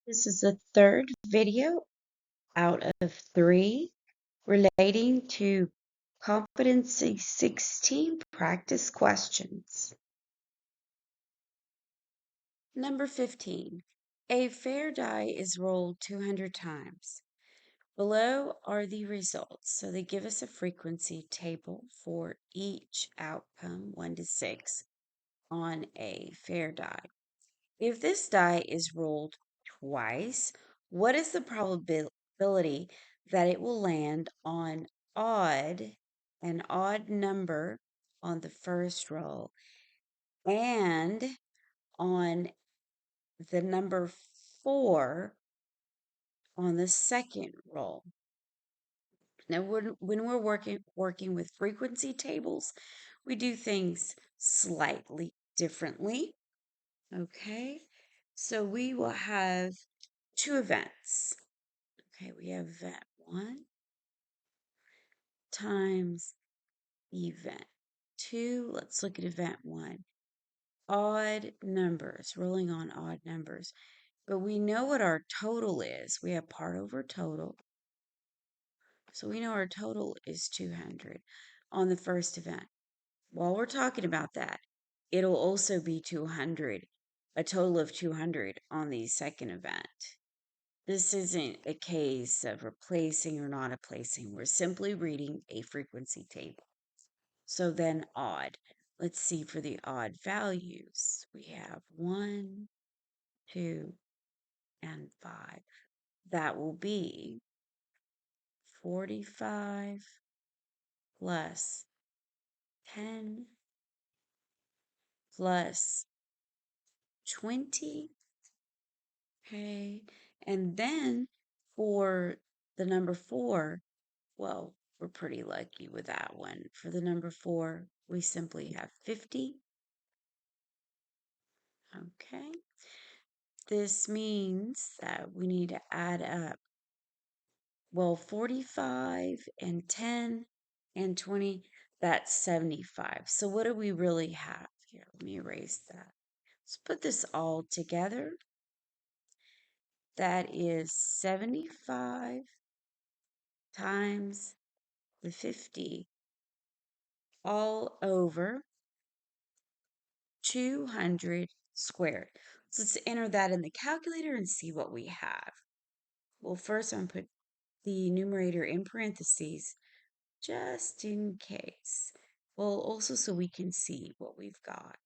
This is the third video out of 3 relating to Competency 16 practice questions. Number 15. A fair die is rolled 200 times. Below are the results. So they give us a frequency table for each outcome, 1 to 6, on a fair die. If this die is rolled twice, what is the probability that it will land on an odd number on the first roll and on the number 4 on the second roll? Now, when we're working with frequency tables, we do things slightly differently. Okay, so we will have 2 events. Okay, we have event 1 times event 2. Let's look at event 1. Odd numbers, rolling on odd numbers. But we know what our total is. We have part over total. So we know our total is 200 on the first event. While we're talking about that, it'll also be 200, a total of 200 on the second event. This isn't a case of replacing or not replacing. We're simply reading a frequency table. So then odd. Let's see for the odd values. We have 1, 2, and 5. That will be 45 plus 10 plus 20. Okay. And then for the number 4, well, we're pretty lucky with that one. For the number 4, we simply have 50. Okay. This means that we need to add up, well, 45 and 10 and 20, that's 75. So what do we really have here? Let me erase that. Let's put this all together. That is 75 times the 50 all over 200 squared. So let's enter that in the calculator and see what we have. Well, first I'm going to put the numerator in parentheses just in case. Well, also so we can see what we've got.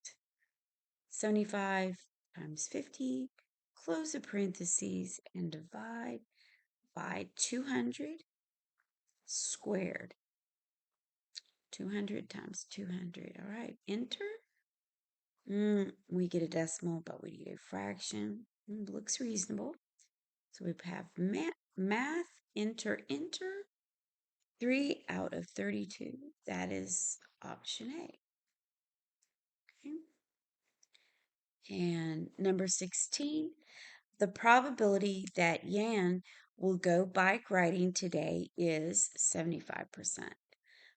75 times 50, close the parentheses and divide by 200 squared. 200 times 200. All right, enter. We get a decimal, but we need a fraction. Looks reasonable. So we have math, enter. 3 out of 32. That is option A. Okay. And number 16, the probability that Yan will go bike riding today is 75%.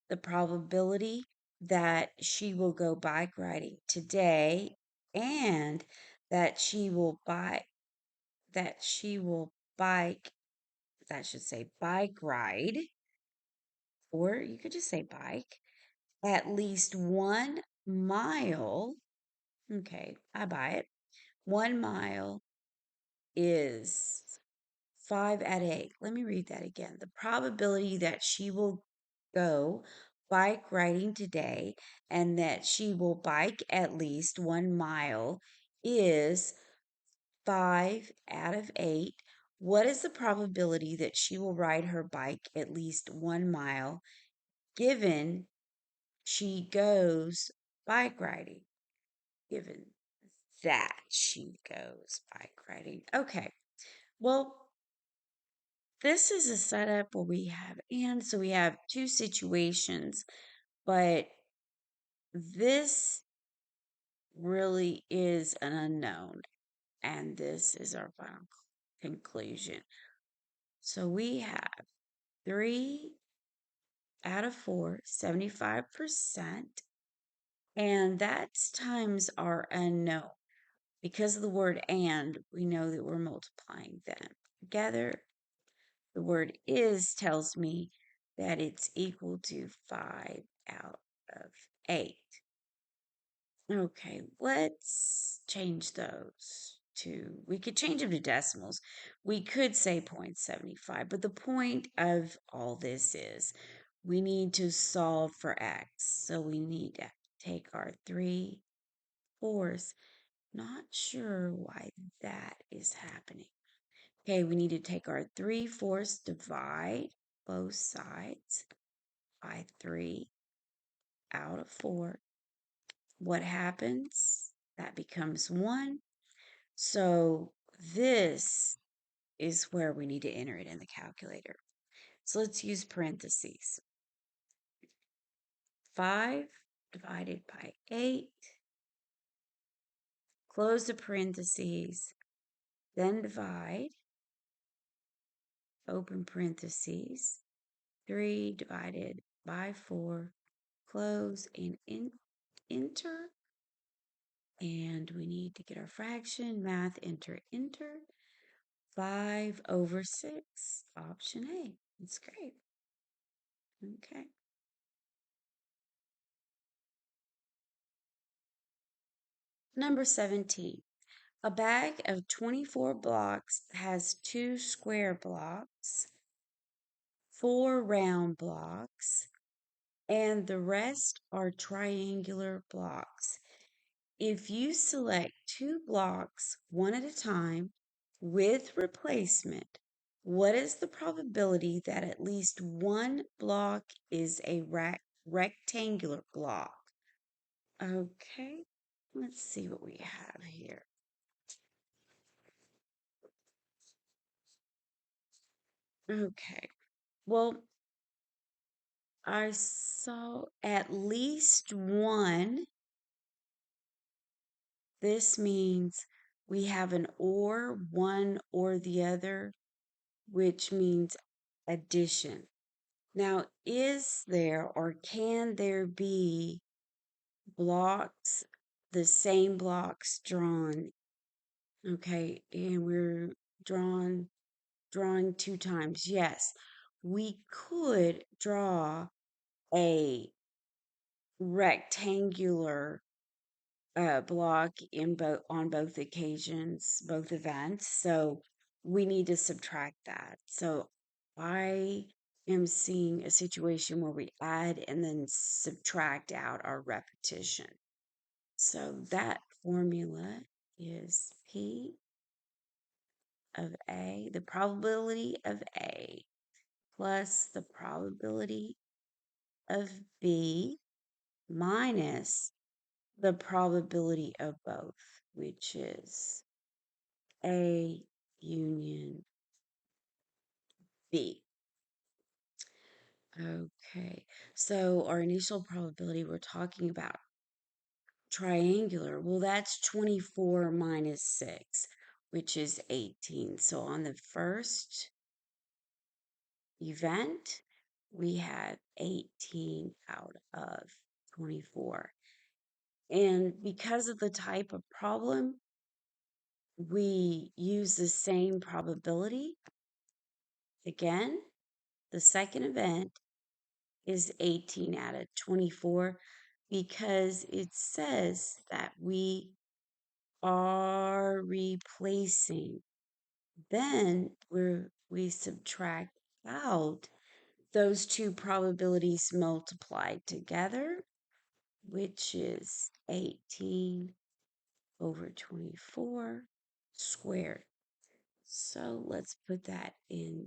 The probability that she will go bike riding today and that she will bike, that should say bike ride, or you could just say bike, at least 1 mile. Okay, I buy it. 1 mile is 5 out of 8. Let me read that again. The probability that she will go bike riding today and that she will bike at least 1 mile is 5 out of 8. What is the probability that she will ride her bike at least 1 mile given she goes bike riding? Given that she goes bike riding. Okay. Well, this is a setup where we have so we have 2 situations, but this really is an unknown, and this is our final conclusion. So we have 3 out of 4, 75%, and that's times our unknown. Because of the word and, we know that we're multiplying them together. The word is tells me that it's equal to 5 out of 8. Okay, let's change those to, we could change them to decimals. We could say 0.75, but the point of all this is we need to solve for x. So we need to take our 3/4. Not sure why that is happening. Okay, we need to take our 3/4, divide both sides by 3 out of 4. What happens? That becomes 1. So this is where we need to enter it in the calculator. So let's use parentheses. 5 divided by 8. Close the parentheses. Then divide. Open parentheses. 3 divided by 4. Close and enter. And we need to get our fraction. Math, enter. 5/6. Option A. That's great. Okay. Number 17. A bag of 24 blocks has 2 square blocks, 4 round blocks, and the rest are triangular blocks. If you select 2 blocks one at a time with replacement, what is the probability that at least one block is a rectangular block? Okay, let's see what we have here. Okay, well, I saw at least one. This means we have an or, one or the other, which means addition. Now, is there or can there be blocks, the same blocks drawn? Okay, and we're drawing 2 times. Yes, we could draw a rectangular block in both on both occasions, both events. So we need to subtract that. So I am seeing a situation where we add and then subtract out our repetition. So that formula is P of A, the probability of A, plus the probability of B minus the probability of both, which is A union B. Okay, so our initial probability, we're talking about triangular. Well, that's 24 minus 6, which is 18. So on the first event, we have 18 out of 24. And because of the type of problem, we use the same probability. Again, the second event is 18 out of 24 because it says that we are replacing. Then we subtract out those two probabilities multiplied together, which is 18 over 24 squared. So let's put that in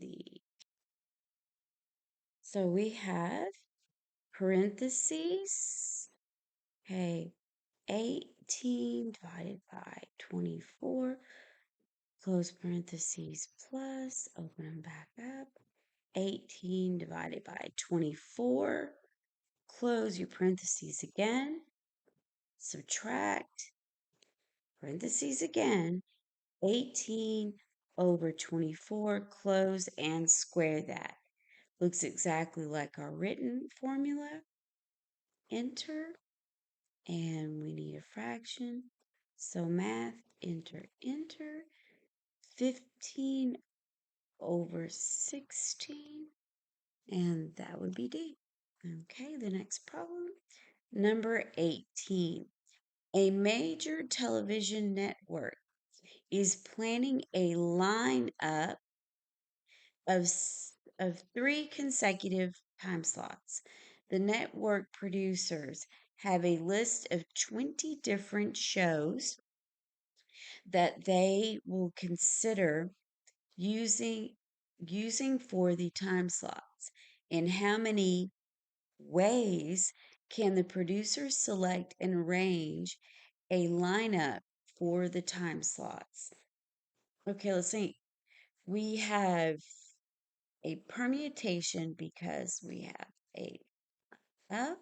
so we have parentheses, okay, 18 divided by 24, close parentheses plus, open them back up, 18 divided by 24, close your parentheses again, subtract, parentheses again, 18 over 24, close and square that. Looks exactly like our written formula. Enter. And we need a fraction. So math, enter 15 over 16, and that would be D. Okay, the next problem. Number 18. A major television network is planning a lineup of, of 3 consecutive time slots. The network producers have a list of 20 different shows that they will consider using using for the time slots. In how many ways can the producer select and arrange a lineup for the time slots? Okay, let's see. We have a permutation because we have a up,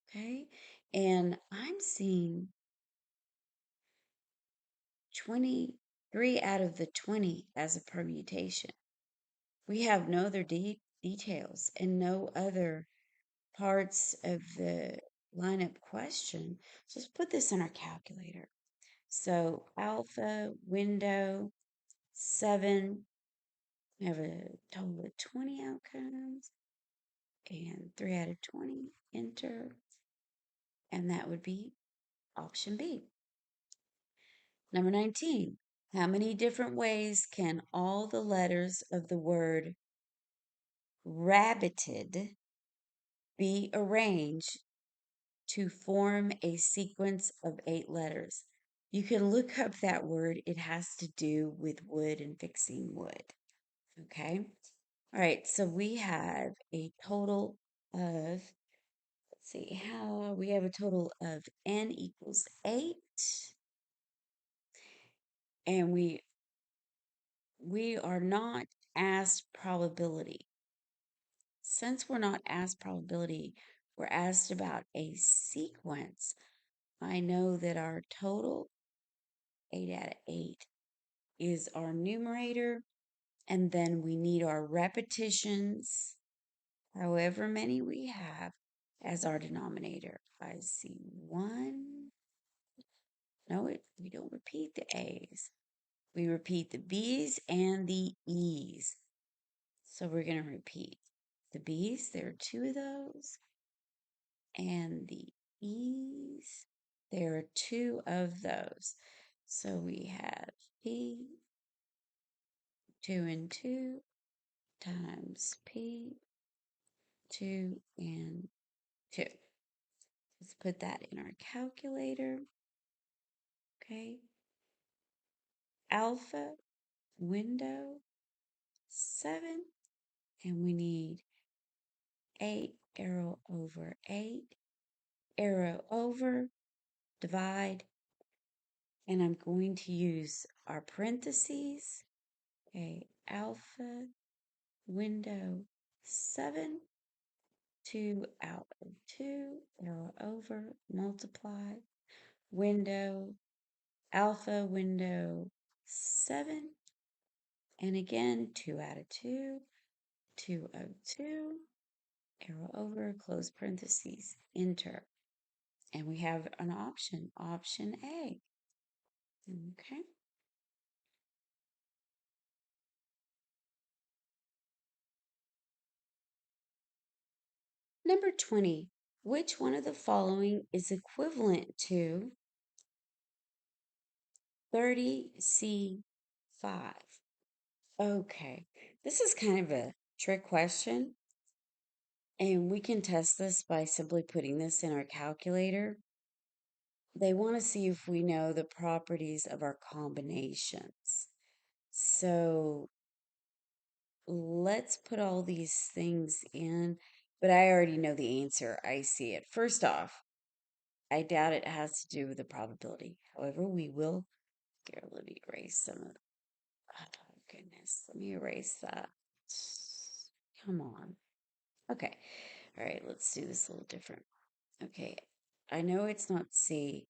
okay? And I'm seeing 23 out of the 20 as a permutation. We have no other details and no other parts of the lineup question. So let's put this in our calculator. So alpha, window, 7. We have a total of 20 outcomes. And 3 out of 20, enter. And that would be option B. Number 19. How many different ways can all the letters of the word rabbited be arranged to form a sequence of 8 letters? You can look up that word. It has to do with wood and fixing wood. Okay. All right. So we have a total of, let's see, how we have a total of n equals 8. And we are not asked probability. Since we're not asked probability, we're asked about a sequence. I know that our total, 8 out of 8, is our numerator, and then we need our repetitions, however many we have, as our denominator. I see 1. No, we don't repeat the A's. We repeat the B's and the E's. So we're going to repeat the B's. There are 2 of those. And the E's. There are 2 of those. So we have P, 2 and 2, times P, 2 and 2. Let's put that in our calculator. Okay. Alpha, window, 7. And we need 8, arrow over 8, arrow over, divide. And I'm going to use our parentheses. Okay, alpha, window, 7, 2 out of 2, arrow over, multiply, window, alpha, window, 7, and again, 2 out of 2, 2 of 2, arrow over, close parentheses, enter. And we have an option, option A. Okay. Number 20. Which one of the following is equivalent to 30C5? Okay, this is kind of a trick question, and we can test this by simply putting this in our calculator. They want to see if we know the properties of our combinations. So let's put all these things in, but I already know the answer. I see it. First off, I doubt it has to do with the probability. However, we will. Here, let me erase some of. Oh, goodness. Let me erase that. Come on. Okay. All right. Let's do this a little different. Okay. I know it's not C.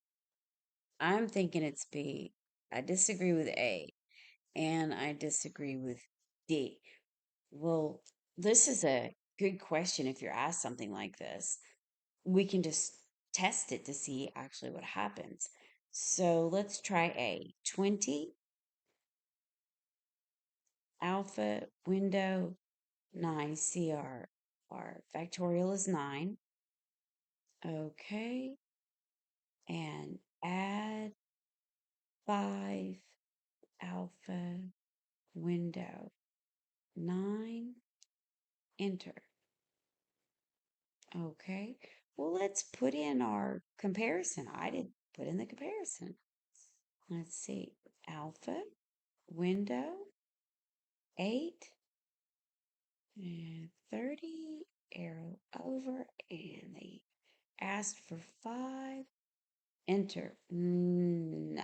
I'm thinking it's B. I disagree with A. And I disagree with D. Well, this is a good question if you're asked something like this. We can just test it to see actually what happens. So let's try A. 20, alpha, window, 9, CR. Our factorial is 9. Okay. And add 5, alpha, window, 9, enter. Okay. Well, let's put in our comparison. I did put in the comparison. Let's see. Alpha, window, 8, and 30, arrow over, and they asked for 5, enter. No.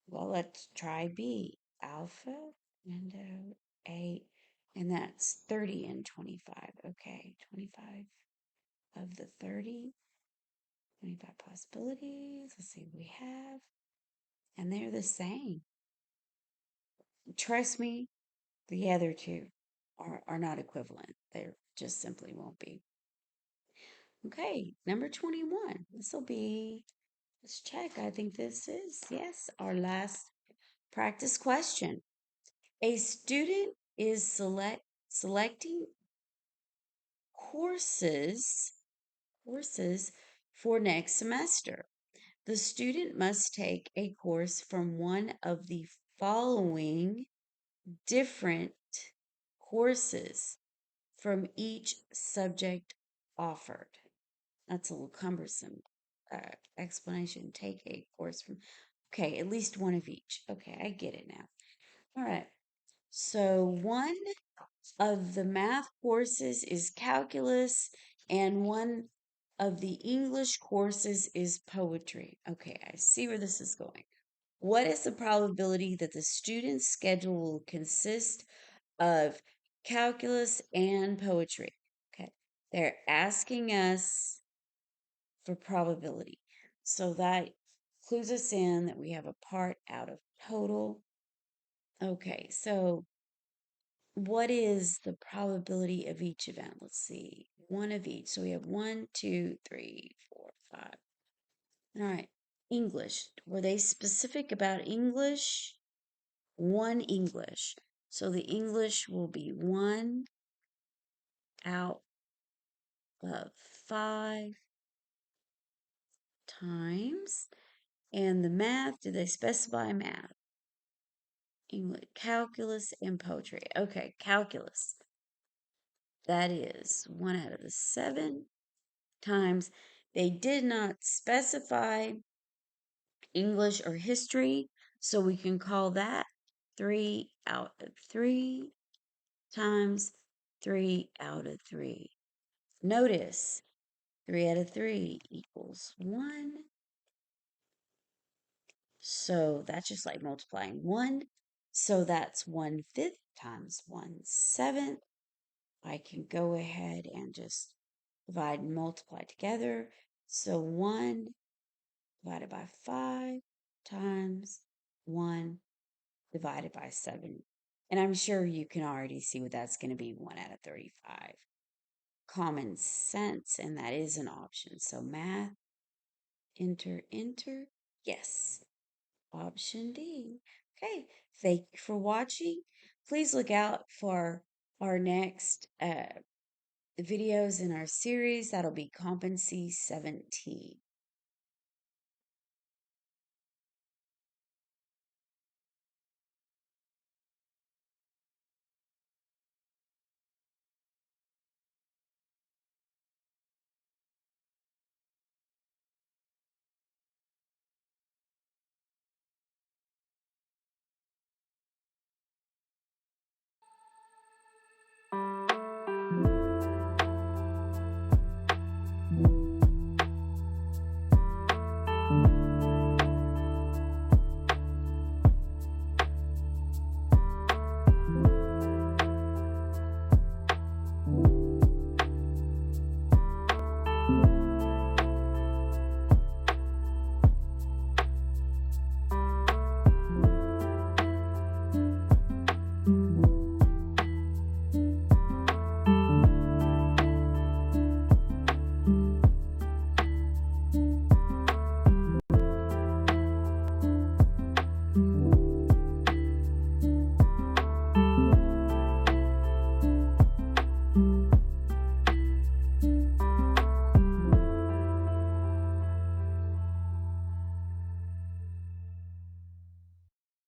Well, let's try B. Alpha, window, 8, and that's 30 and 25. Okay, 25 of the 30, 25 possibilities. Let's see what we have. And they're the same. Trust me, the other two are not equivalent. They just simply won't be. Okay, number 21. This will be, let's check. I think this is, yes, our last practice question. A student is selecting courses for next semester. The student must take a course from one of the following different courses from each subject offered. That's a little cumbersome explanation. Take a course from, okay, at least one of each. Okay, I get it now. All right. So one of the math courses is calculus, and one of the English courses is poetry. Okay, I see where this is going. What is the probability that the student's schedule will consist of calculus and poetry? Okay, they're asking us for probability. So that clues us in that we have a part out of total. Okay, so what is the probability of each event? Let's see. One of each. So we have 1, 2, 3, 4, 5. All right. English. Were they specific about English? One English. So the English will be 1 out of 5 times. And the math, do they specify math? English, calculus, and poetry. Okay, calculus. That is 1 out of the 7 times. They did not specify English or history, so we can call that 3 out of 3 times 3 out of 3. Notice 3 out of 3 equals 1. So that's just like multiplying 1. So that's 1/5 times 1/7. I can go ahead and just divide and multiply together. So 1 divided by 5 times 1 divided by 7. And I'm sure you can already see what that's going to be, 1 out of 35. Common sense, and that is an option. So math, enter, enter. Yes, option D. Okay, thank you for watching. Please look out for our next videos in our series. That'll be Competency 17.